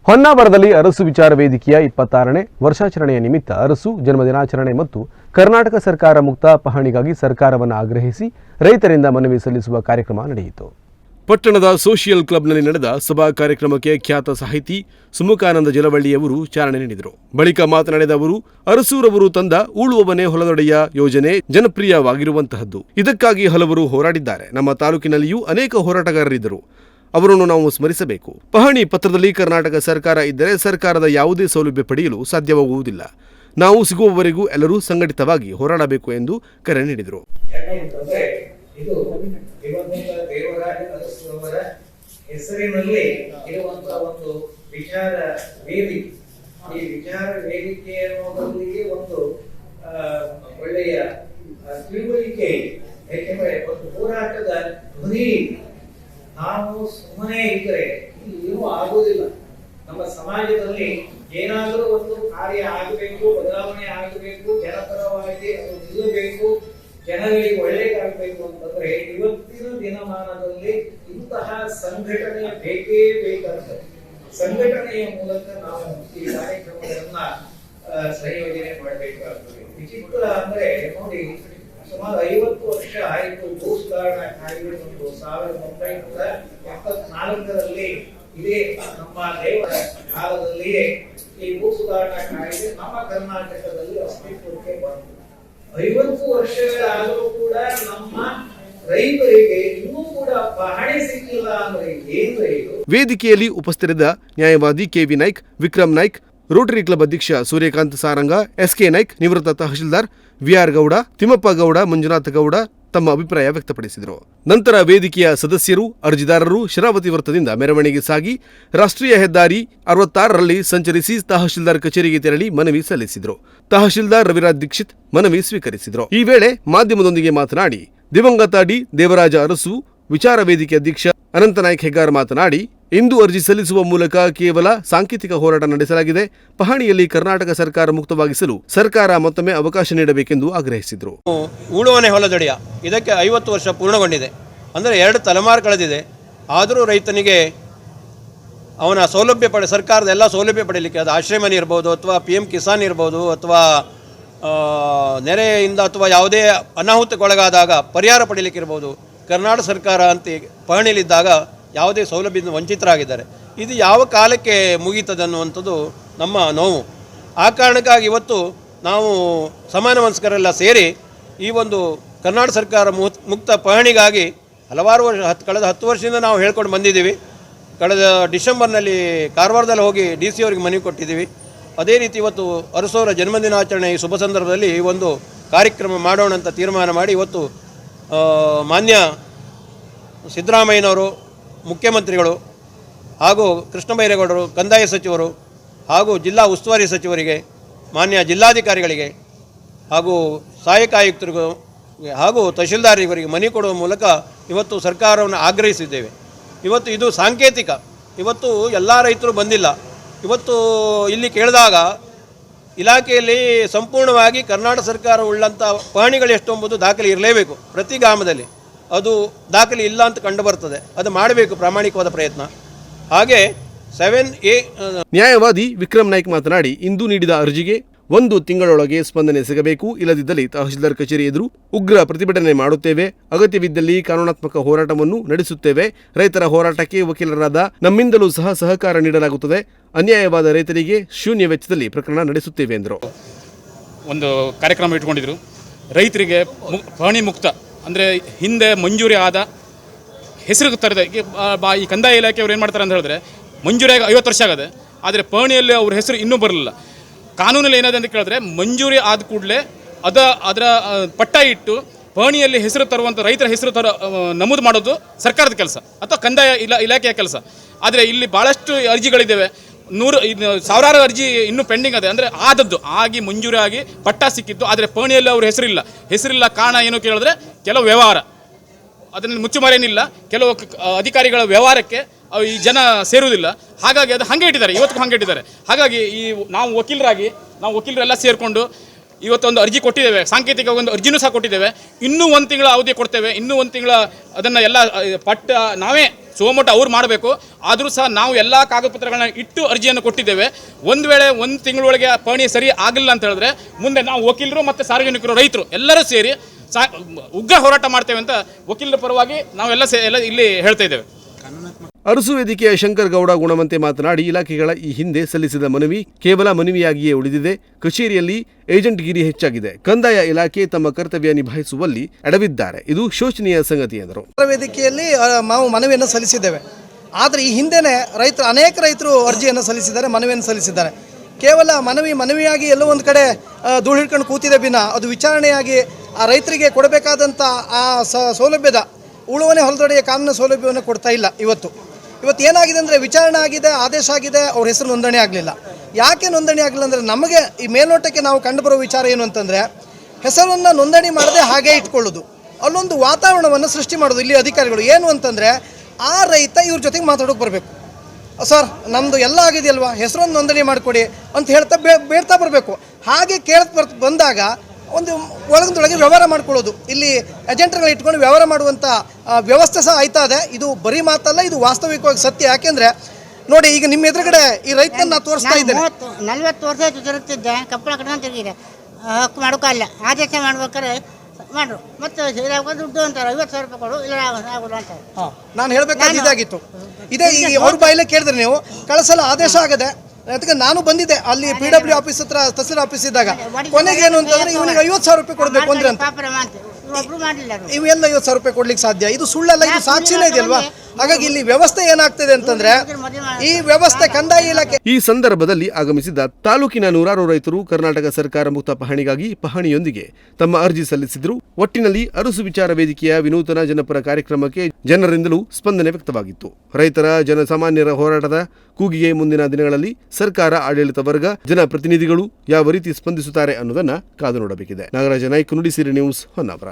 ಹೊನ್ನಾವರದಲ್ಲಿ ಅರಸು ವಿಚಾರ ವೇದಿಕೆಯ 26ನೇ ವರ್ಷಾಚರಣೆಯ ನಿಮಿತ್ತ ಅರಸು ಜನ್ಮದಿನಾಚರಣೆ ಮತ್ತು ಕರ್ನಾಟಕ ಸರ್ಕಾರ ಮುಕ್ತ ಪಹಣಿಗಾಗಿ ಸರ್ಕಾರವನ್ನು ಆಗ್ರಹಿಸಿ ರೈತರಿಂದ ಮನವಿ ಸಲ್ಲಿಸುವ ಕಾರ್ಯಕ್ರಮ ನಡೆಯಿತು. ಪಟ್ಟಣದ ಸೋಷಿಯಲ್ ಕ್ಲಬ್ನಲ್ಲಿ ನಡೆದ ಸಭಾ ಕಾರ್ಯಕ್ರಮಕ್ಕೆ ಖ್ಯಾತ ಸಾಹಿತಿ ಸುಮುಖಾನಂದ ಜಲವಳ್ಳಿಯವರು ಚಾಲನೆ ನೀಡಿದರು. ಬಳಿಕ ಮಾತನಾಡಿದ ಅವರು, ಅರಸೂರವರು ತಂದ ಉಳುವವನೇ ಹೊಲದೊಡೆಯ ಯೋಜನೆ ಜನಪ್ರಿಯವಾಗಿರುವಂತಹದ್ದು. ಇದಕ್ಕಾಗಿ ಹಲವರು ಹೋರಾಡಿದ್ದಾರೆ. ನಮ್ಮ ತಾಲೂಕಿನಲ್ಲಿಯೂ ಅನೇಕ ಹೋರಾಟಗಾರರಿದ್ದರು. ಅವರನ್ನು ನಾವು ಸ್ಮರಿಸಬೇಕು. ಪಹಣಿ ಪತ್ರದಲ್ಲಿ ಕರ್ನಾಟಕ ಸರ್ಕಾರ ಇದ್ದರೆ ಸರ್ಕಾರದ ಯಾವುದೇ ಸೌಲಭ್ಯ ಪಡೆಯಲು ಸಾಧ್ಯವಾಗುವುದಿಲ್ಲ. ನಾವು ಸಿಗುವವರೆಗೂ ಎಲ್ಲರೂ ಸಂಘಟಿತವಾಗಿ ಹೋರಾಡಬೇಕು ಎಂದು ಕರೆ ನೀಡಿದರು. ಹೆಸರಿನಲ್ಲಿ ಇರುವಂತಹ ಒಂದು ವಿಚಾರ ವೇದಿಕೆ. ಈ ವಿಚಾರ ವೇದಿಕೆ ಅನ್ನೋದರಲ್ಲಿ ಒಂದು ಒಳ್ಳೆಯ ತಿಳುವಳಿಕೆ, ಯಾಕೆಂದ್ರೆ ಒಂದು ಹೋರಾಟದ ಧ್ವನಿ. ನಾವು ಸುಮ್ಮನೆ ಇದ್ರೆ ಏನೂ ಆಗುವುದಿಲ್ಲ. ನಮ್ಮ ಸಮಾಜದಲ್ಲಿ ಏನಾದರೂ ಒಂದು ಕಾರ್ಯ ಆಗಬೇಕು, ಬದಲಾವಣೆ ಆಗಬೇಕು, ಜನಪರವಾಗಿ ಅದು ನಿಲ್ಲಬೇಕು, ಜನರಿಗೆ ಒಳ್ಳೆಯದಾಗಬೇಕು ಅಂತಂದ್ರೆ ಇವತ್ತಿನ ದಿನಮಾನದಲ್ಲಿ ಇಂತಹ ಸಂಘಟನೆ ಬೇಕೇ ಬೇಕಾಗ್ತದೆ. ಸಂಘಟನೆಯ ಮೂಲಕ ನಾವು ಈ ಕಾರ್ಯಕ್ರಮಗಳನ್ನ ಸಂಯೋಜನೆ ಮಾಡಬೇಕಾಗ್ತದೆ. ವಿಚಿತ್ರ ಅಂದ್ರೆ ನೋಡಿ, ಸುಮಾರು 50 ವರ್ಷ ಆಯಿತು ಭೂಸುಧಾರಣಾ ಕಾಯ್ದೆ ಒಂದು 1974ರಲ್ಲಿ ಇದೇ ನಮ್ಮ ದೇವರ ಕಾಲದಲ್ಲಿಯೇ ಈ ಭೂಸುಧಾರಣಾ ಕಾಯ್ದೆ ನಮ್ಮ ಕರ್ನಾಟಕದಲ್ಲಿ ಅಸ್ತಿತ್ವಕ್ಕೆ ಬಂತು. 50 ವರ್ಷಗಳಾದರೂ ಕೂಡ ನಮ್ಮ ರೈತರಿಗೆ ಇನ್ನೂ ಕೂಡ ಪಹಣಿ ಸಿಕ್ಕಿಲ್ಲ ಅಂದ್ರೆ ಏನು ಇದು? ವೇದಿಕೆಯಲ್ಲಿ ಉಪಸ್ಥಿತರಿದ್ದ ನ್ಯಾಯವಾದಿ K V Naik, Vikram Naik, rotary club ಅಧ್ಯಕ್ಷ ಸೂರ್ಯಕಾಂತ್ ಸಾರಂಗ, ಎಸ್ಕೆ ನಾಯ್ಕ್, ನಿವೃತ್ತ ತಹಶೀಲ್ದಾರ್ ವಿಆರ್ ಗೌಡ, ತಿಮ್ಮಪ್ಪ ಗೌಡ, ಮಂಜುನಾಥ ಗೌಡ ತಮ್ಮ ಅಭಿಪ್ರಾಯ ವ್ಯಕ್ತಪಡಿಸಿದರು. ನಂತರ ವೇದಿಕೆಯ ಸದಸ್ಯರು, ಅರ್ಜಿದಾರರು ಶರಾವತಿ ವೃತ್ತದಿಂದ ಮೆರವಣಿಗೆ ಸಾಗಿ ರಾಷ್ಟ್ರೀಯ ಹೆದ್ದಾರಿ 66ರಲ್ಲಿ ಸಂಚರಿಸಿ ತಹಶೀಲ್ದಾರ್ ಕಚೇರಿಗೆ ತೆರಳಿ ಮನವಿ ಸಲ್ಲಿಸಿದರು. ತಹಶೀಲ್ದಾರ್ ರವಿರಾಜ್ ದೀಕ್ಷಿತ್ ಮನವಿ ಸ್ವೀಕರಿಸಿದರು. ಈ ವೇಳೆ ಮಾಧ್ಯಮದೊಂದಿಗೆ ಮಾತನಾಡಿ ದಿವಂಗತ ಡಿ ದೇವರಾಜ ಅರಸು ವಿಚಾರ ವೇದಿಕೆ ಅಧ್ಯಕ್ಷ ಅನಂತನಾಯ್ಕ ಹೆಗ್ಗಾರ್ ಮಾತನಾಡಿ, ಇಂದು ಅರ್ಜಿ ಸಲ್ಲಿಸುವ ಮೂಲಕ ಕೇವಲ ಸಾಂಕೇತಿಕ ಹೋರಾಟ ನಡೆಸಲಾಗಿದೆ. ಪಹಣಿಯಲ್ಲಿ ಕರ್ನಾಟಕ ಸರ್ಕಾರ ಮುಕ್ತವಾಗಿಸಲು ಸರ್ಕಾರ ಮತ್ತೊಮ್ಮೆ ಅವಕಾಶ ನೀಡಬೇಕೆಂದು ಆಗ್ರಹಿಸಿದರು. ಉಳುವನೆ ಹೊಲದಡಿಯ ಇದಕ್ಕೆ 50 ವರ್ಷ ಪೂರ್ಣಗೊಂಡಿದೆ. ಅಂದರೆ 2 ತಲೆಮಾರು ಕಳೆದಿದೆ. ಆದರೂ ರೈತನಿಗೆ ಅವನ ಸೌಲಭ್ಯ ಸರ್ಕಾರದ ಎಲ್ಲ ಸೌಲಭ್ಯ ಪಡೀಲಿಕ್ಕೆ, ಅದು ಆಶ್ರಯ ಮನೆ ಇರ್ಬೋದು, ಅಥವಾ PM ಕಿಸಾನ್ ಇರ್ಬೋದು, ಅಥವಾ ನೆರೆಯಿಂದ ಅಥವಾ ಯಾವುದೇ ಅನಾಹುತಕ್ಕೊಳಗಾದಾಗ ಪರಿಹಾರ ಪಡೀಲಿಕ್ಕೆ ಇರ್ಬೋದು, ಕರ್ನಾಟಕ ಸರ್ಕಾರ ಅಂತ ಪಹಣಿಯಲ್ಲಿದ್ದಾಗ ಯಾವುದೇ ಸೌಲಭ್ಯದಿಂದ ವಂಚಿತರಾಗಿದ್ದಾರೆ. ಇದು ಯಾವ ಕಾಲಕ್ಕೆ ಮುಗೀತದೆ ಅನ್ನುವಂಥದ್ದು ನಮ್ಮ ನೋವು. ಆ ಕಾರಣಕ್ಕಾಗಿ ಇವತ್ತು ನಾವು ಸಮಾನ ಮನಸ್ಕರೆಲ್ಲ ಸೇರಿ ಈ ಒಂದು ಕರ್ನಾಟಕ ಸರ್ಕಾರ ಮುಕ್ತ ಪಹಣಿಗಾಗಿ ಹಲವಾರು ವರ್ಷ ಕಳೆದ 10 ವರ್ಷದಿಂದ ನಾವು ಹೇಳ್ಕೊಂಡು ಬಂದಿದ್ದೀವಿ. ಕಳೆದ ಡಿಸೆಂಬರ್ನಲ್ಲಿ ಕಾರವಾರದಲ್ಲಿ ಹೋಗಿ DC ಅವರಿಗೆ ಮನವಿ ಕೊಟ್ಟಿದ್ದೀವಿ. ಅದೇ ರೀತಿ ಇವತ್ತು ಅರಸೂರ ಜನ್ಮದಿನಾಚರಣೆ ಈ ಶುಭ ಸಂದರ್ಭದಲ್ಲಿ ಈ ಒಂದು ಕಾರ್ಯಕ್ರಮ ಮಾಡೋಣ ಅಂತ ತೀರ್ಮಾನ ಮಾಡಿ ಇವತ್ತು ಮಾನ್ಯ ಸಿದ್ದರಾಮಯ್ಯನವರು, ಮುಖ್ಯಮಂತ್ರಿಗಳು ಹಾಗೂ ಕೃಷ್ಣ ಬೈರೇಗೌಡರು, ಕಂದಾಯ ಸಚಿವರು ಹಾಗೂ ಜಿಲ್ಲಾ ಉಸ್ತುವಾರಿ ಸಚಿವರಿಗೆ, ಮಾನ್ಯ ಜಿಲ್ಲಾಧಿಕಾರಿಗಳಿಗೆ ಹಾಗೂ ಸಹಾಯಕ ಆಯುಕ್ತರಿಗೂ ಹಾಗೂ ತಹಶೀಲ್ದಾರರಿಗೆ ಮನವಿ ಕೊಡುವ ಮೂಲಕ ಇವತ್ತು ಸರ್ಕಾರವನ್ನು ಆಗ್ರಹಿಸಿದ್ದೇವೆ. ಇವತ್ತು ಇದು ಸಾಂಕೇತಿಕ. ಇವತ್ತು ಎಲ್ಲ ರೈತರು ಬಂದಿಲ್ಲ. ಇವತ್ತು ಇಲ್ಲಿ ಕೇಳಿದಾಗ ಇಲಾಖೆಯಲ್ಲಿ ಸಂಪೂರ್ಣವಾಗಿ ಕರ್ನಾಟಕ ಸರ್ಕಾರ ಉಳ್ಳಂಥ ಪಹಣಿಗಳು ಎಷ್ಟು ಎಂಬುದು ದಾಖಲೆ ಇರಲೇಬೇಕು. ಪ್ರತಿ ಗ್ರಾಮದಲ್ಲಿ ಅದು ದಾಖಲೆ ಇಲ್ಲ ಅಂತ ಕಂಡು ಬರ್ತದೆ. ಅದು ಮಾಡಬೇಕು, ಪ್ರಾಮಾಣಿಕವಾದ ಪ್ರಯತ್ನ. ಹಾಗೆ 7A ನ್ಯಾಯವಾದಿ ವಿಕ್ರಮ್ ನಾಯ್ಕ್ ಮಾತನಾಡಿ, ಇಂದು ನೀಡಿದ ಅರ್ಜಿಗೆ 1 ತಿಂಗಳೊಳಗೆ ಸ್ಪಂದನೆ ಸಿಗಬೇಕು. ಇಲ್ಲದಿದ್ದಲ್ಲಿ ತಹಶೀಲ್ದಾರ್ ಕಚೇರಿ ಎದುರು ಉಗ್ರ ಪ್ರತಿಭಟನೆ ಮಾಡುತ್ತೇವೆ. ಅಗತ್ಯವಿದ್ದಲ್ಲಿ ಕಾನೂನಾತ್ಮಕ ಹೋರಾಟವನ್ನು ನಡೆಸುತ್ತೇವೆ. ರೈತರ ಹೋರಾಟಕ್ಕೆ ವಕೀಲರಾದ ನಮ್ಮಿಂದಲೂ ಸಹಕಾರ ನೀಡಲಾಗುತ್ತದೆ. ಅನ್ಯಾಯವಾದ ರೈತರಿಗೆ ಶೂನ್ಯ ವೆಚ್ಚದಲ್ಲಿ ಪ್ರಕರಣ ನಡೆಸುತ್ತೇವೆ ಎಂದರು. ಒಂದು ಕಾರ್ಯಕ್ರಮ ಇಟ್ಕೊಂಡಿದ್ರು. ರೈತರಿಗೆ ಪಹಣಿ ಮುಕ್ತ ಅಂದರೆ ಹಿಂದೆ ಮಂಜೂರಿ ಆದ ಹೆಸರು ತರದೆ ಈ ಕಂದಾಯ ಇಲಾಖೆಯವ್ರು ಏನು ಮಾಡ್ತಾರೆ ಅಂತ ಹೇಳಿದ್ರೆ, ಮಂಜೂರಿಯಾಗಿ 50 ವರ್ಷ ಆಗದೆ, ಆದರೆ ಪಹಣಿಯಲ್ಲಿ ಅವ್ರ ಹೆಸರು ಇನ್ನೂ ಬರಲಿಲ್ಲ. ಕಾನೂನಲ್ಲಿ ಏನಾದೆ ಅಂತ ಕೇಳಿದ್ರೆ, ಮಂಜೂರಿ ಆದ ಕೂಡಲೇ ಅದರ ಪಟ್ಟ ಇಟ್ಟು ಪಹಣಿಯಲ್ಲಿ ಹೆಸರು ತರುವಂಥ ರೈತರ ಹೆಸರು ನಮೂದು ಮಾಡೋದು ಸರ್ಕಾರದ ಕೆಲಸ ಅಥವಾ ಕಂದಾಯ ಇಲಾಖೆಯ ಕೆಲಸ. ಆದರೆ ಇಲ್ಲಿ ಭಾಳಷ್ಟು ಅರ್ಜಿಗಳಿದ್ದಾವೆ. 100,000 ಅರ್ಜಿ ಇನ್ನೂ ಪೆಂಡಿಂಗ್ ಇದೆ. ಅಂದರೆ ಆಗಿ ಮಂಜೂರಿ ಆಗಿ ಪಟ್ಟ ಸಿಕ್ಕಿತ್ತು, ಆದರೆ ಪಹಣಿಯಲ್ಲಿ ಅವ್ರ ಹೆಸರಿಲ್ಲ. ಕಾರಣ ಏನು ಕೇಳಿದ್ರೆ, ಕೆಲವು ವ್ಯವಹಾರ, ಅದನ್ನು ಮುಚ್ಚುಮರೇನಿಲ್ಲ, ಕೆಲವು ಅಧಿಕಾರಿಗಳ ವ್ಯವಹಾರಕ್ಕೆ ಈ ಜನ ಸೇರುವುದಿಲ್ಲ. ಹಾಗಾಗಿ ಅದು ಹಾಗೆ ಇಟ್ಟಿದ್ದಾರೆ, ಇವತ್ತಿಗೂ ಹಾಗೆ ಇಟ್ಟಿದ್ದಾರೆ. ಹಾಗಾಗಿ ನಾವು ವಕೀಲರೆಲ್ಲ ಸೇರಿಕೊಂಡು ಇವತ್ತೊಂದು ಅರ್ಜಿ ಕೊಟ್ಟಿದ್ದೇವೆ. ಸಾಂಕೇತಿಕ ಒಂದು ಅರ್ಜಿನೂ ಸಹ ಕೊಟ್ಟಿದ್ದೇವೆ. ಇನ್ನೂ 1 ತಿಂಗಳ ಅವಧಿ ಕೊಡ್ತೇವೆ. ಇನ್ನೂ 1 ತಿಂಗಳ ಅದನ್ನು ಎಲ್ಲ ಪಟ್ಟ ನಾವೇ ಸೋಮೋಟ ಅವ್ರು ಮಾಡಬೇಕು. ಆದರೂ ಸಹ ನಾವು ಎಲ್ಲ ಕಾಗದ ಪತ್ರಗಳನ್ನ ಇಟ್ಟು ಅರ್ಜಿಯನ್ನು ಕೊಟ್ಟಿದ್ದೇವೆ. ಒಂದು ವೇಳೆ ಒಂದು ತಿಂಗಳೊಳಗೆ ಪಹಣಿ ಸರಿ ಆಗಿಲ್ಲ ಅಂತ ಹೇಳಿದ್ರೆ ಮುಂದೆ ನಾವು ವಕೀಲರು ಮತ್ತು ಸಾರ್ವಜನಿಕರು, ರೈತರು ಎಲ್ಲರೂ ಸೇರಿ ಉಗ್ರ ಹೋರಾಟ ಮಾಡ್ತೇವೆ ಅಂತ ವಕೀಲರ ಪರವಾಗಿ ನಾವೆಲ್ಲ ಎಲ್ಲ ಇಲ್ಲಿ ಹೇಳ್ತಾ ಇದ್ದೇವೆ. ಅರಸು ವೇದಿಕೆಯ ಶಂಕರ್ ಗೌಡ ಗುಣವಂತೆ ಮಾತನಾಡಿ, ಇಲಾಖೆಗಳ ಈ ಹಿಂದೆ ಸಲ್ಲಿಸಿದ ಮನವಿ ಕೇವಲ ಮನವಿಯಾಗಿಯೇ ಉಳಿದಿದೆ. ಕಚೇರಿಯಲ್ಲಿ ಏಜೆಂಟ್ಗಿರಿ ಹೆಚ್ಚಾಗಿದೆ. ಕಂದಾಯ ಇಲಾಖೆ ತಮ್ಮ ಕರ್ತವ್ಯ ನಿಭಾಯಿಸುವಲ್ಲಿ ಎಡವಿದ್ದಾರೆ. ಇದು ಶೋಚನೀಯ ಸಂಗತಿ ಎಂದರು. ವೇದಿಕೆಯಲ್ಲಿ ನಾವು ಮನವಿಯನ್ನು ಸಲ್ಲಿಸಿದ್ದೇವೆ. ಆದರೆ ಈ ಹಿಂದೆನೇ ಅನೇಕ ರೈತರು ಅರ್ಜಿಯನ್ನು ಸಲ್ಲಿಸಿದ್ದಾರೆ, ಮನವಿಯನ್ನು ಸಲ್ಲಿಸಿದ್ದಾರೆ. ಕೇವಲ ಮನವಿಯಾಗಿ ಎಲ್ಲೋ ಒಂದು ಕಡೆ ಧೂಳು ಹಿಡ್ಕೊಂಡು ಕೂತಿದೆ ಬಿನ ಅದು ವಿಚಾರಣೆಯಾಗಿ ಆ ರೈತರಿಗೆ ಕೊಡಬೇಕಾದಂಥ ಆ ಸೌಲಭ್ಯದ ಉಳುವನೆ ಹೊಲದೊಡೆಯ ಕಾನೂನು ಸೌಲಭ್ಯವನ್ನು ಕೊಡ್ತಾ ಇಲ್ಲ. ಇವತ್ತು ಏನಾಗಿದೆ ಅಂದರೆ ವಿಚಾರಣೆ ಆಗಿದೆ, ಆದೇಶ ಆಗಿದೆ, ಅವ್ರ ಹೆಸರು ನೋಂದಣಿ ಆಗಲಿಲ್ಲ. ಯಾಕೆ ನೋಂದಣಿ ಆಗಲಿಲ್ಲ ಅಂದರೆ ನಮಗೆ ಈ ಮೇಲ್ನೋಟಕ್ಕೆ ನಾವು ಕಂಡುಬರೋ ವಿಚಾರ ಏನು ಅಂತಂದರೆ ಹೆಸರನ್ನು ನೋಂದಣಿ ಮಾಡದೆ ಹಾಗೆ ಇಟ್ಕೊಳ್ಳೋದು, ಅಲ್ಲೊಂದು ವಾತಾವರಣವನ್ನು ಸೃಷ್ಟಿ ಮಾಡೋದು. ಇಲ್ಲಿ ಅಧಿಕಾರಿಗಳು ಏನು ಅಂತಂದರೆ ಆ ರೈತ ಇವ್ರ ಜೊತೆಗೆ ಮಾತಾಡೋಕೆ ಬರಬೇಕು. ಸರ್ ನಮ್ಮದು ಎಲ್ಲ ಆಗಿದೆಯಲ್ವಾ, ಹೆಸರನ್ನು ನೋಂದಣಿ ಮಾಡಿಕೊಡಿ ಅಂತ ಹೇಳ್ತಾ ಬೇಡ್ತಾ ಬರಬೇಕು. ಹಾಗೆ ಬಂದಾಗ ಒಂದು ಒಳಗಿನೊಳಗೆ ವ್ಯವಹಾರ ಮಾಡ್ಕೊಳ್ಳೋದು, ಇಲ್ಲಿ ಏಜೆಂಟ್ಗಳು ಇಟ್ಕೊಂಡು ವ್ಯವಹಾರ ಮಾಡುವಂಥ ವ್ಯವಸ್ಥೆ ಸಹ ಆಯ್ತಾ ಇದೆ. ಇದು ಬರೀ ಮಾತಲ್ಲ, ಇದು ವಾಸ್ತವಿಕವಾಗಿ ಸತ್ಯ. ಯಾಕೆಂದರೆ ನೋಡಿ, ಈಗ ನಿಮ್ಮ ಎದುರುಗಡೆ ಈ ರೈತನ ತೋರಿಸ್ತಾ ಇದ್ದೇನೆ. 40 ವರ್ಷ ಆಯ್ತು ತಿರುಗ್ತಿದ್ದೆ, ಕಪ್ಪಳ ಕಟ್ಕೊಂಡು ತಿರುಗಿದೆ, ಹಕ್ಕು ಮಾಡೋಕ್ಕಲ್ಲ. ಆದೇಶ ಮಾಡ್ಬೇಕಾದ್ರೆ ಮಾಡ್ರು, ಮತ್ತು ದುಡ್ಡು ಅಂತಾರೆ 50,000 ರೂಪಾಯಿ ಕೊಡು, ಇಲ್ಲ ಆಗೋದು ಅಂತಾರೆ. ನಾನು ಹೇಳಬೇಕಾದ ಇದಾಗಿತ್ತು. ಇದೇ ಈ ಅವ್ರ ಬಾಯಲ್ಲೇ ಕೇಳಿದ್ರೆ ನೀವು ಕಳಿಸಲು ಆದೇಶ ಆಗದೆ. ಅದಕ್ಕೆ ನಾನು ಬಂದಿದ್ದೆ ಅಲ್ಲಿ PW ಆಫೀಸ್ ಹತ್ರ, ತಹಸೀಲ್ ಆಫೀಸ್ ಇದ್ದಾಗ. ಕೊನೆಗೆ ಏನು ಅಂತಂದ್ರೆ ಇವನಿಗೆ 50,000 ರೂಪಾಯಿ ಕೊಡಬೇಕು ಅಂದ್ರೆ ಅಂತ ಇವೆಲ್ಲ 50,000 ರೂಪಾಯಿ ಕೊಡ್ಲಿಕ್ಕೆ ಸಾಧ್ಯ? ಇದು ಸುಳ್ಳಲ್ಲ, ಇದು ಸಾಕ್ಷಿನೇ ಇದೆಯಲ್ವಾ? ಹಾಗಾಗಿ ಇಲ್ಲಿ ವ್ಯವಸ್ಥೆ ಏನಾಗ್ತಿದೆ ಅಂತಂದ್ರೆ ಈ ವ್ಯವಸ್ಥೆ ಕಂದಾಯ ಇಲಾಖೆ. ಈ ಸಂದರ್ಭದಲ್ಲಿ ಆಗಮಿಸಿದ ತಾಲೂಕಿನ ನೂರಾರು ರೈತರು ಕರ್ನಾಟಕ ಸರ್ಕಾರ ಮುಕ್ತ ಪಹಣಿಗಾಗಿ ಪಹಣಿಯೊಂದಿಗೆ ತಮ್ಮ ಅರ್ಜಿ ಸಲ್ಲಿಸಿದರು. ಒಟ್ಟಿನಲ್ಲಿ ಅರಸು ವಿಚಾರ ವೇದಿಕೆಯ ವಿನೂತನ ಜನಪರ ಕಾರ್ಯಕ್ರಮಕ್ಕೆ ಜನರಿಂದಲೂ ಸ್ಪಂದನೆ ವ್ಯಕ್ತವಾಗಿತ್ತು. ರೈತರ ಜನಸಾಮಾನ್ಯರ ಹೋರಾಟದ ಕೂಗಿಗೆ ಮುಂದಿನ ದಿನಗಳಲ್ಲಿ ಸರ್ಕಾರ, ಆಡಳಿತ ವರ್ಗ, ಜನಪ್ರತಿನಿಧಿಗಳು ಯಾವ ರೀತಿ ಸ್ಪಂದಿಸುತ್ತಾರೆ ಅನ್ನೋದನ್ನ ಕಾದು ನೋಡಬೇಕಿದೆ. ನಾಗರಾಜ ನಾಯ್ಕ, ನುಡಿಸಿರಿ ನ್ಯೂಸ್, ಹೊನ್ನಾವರ.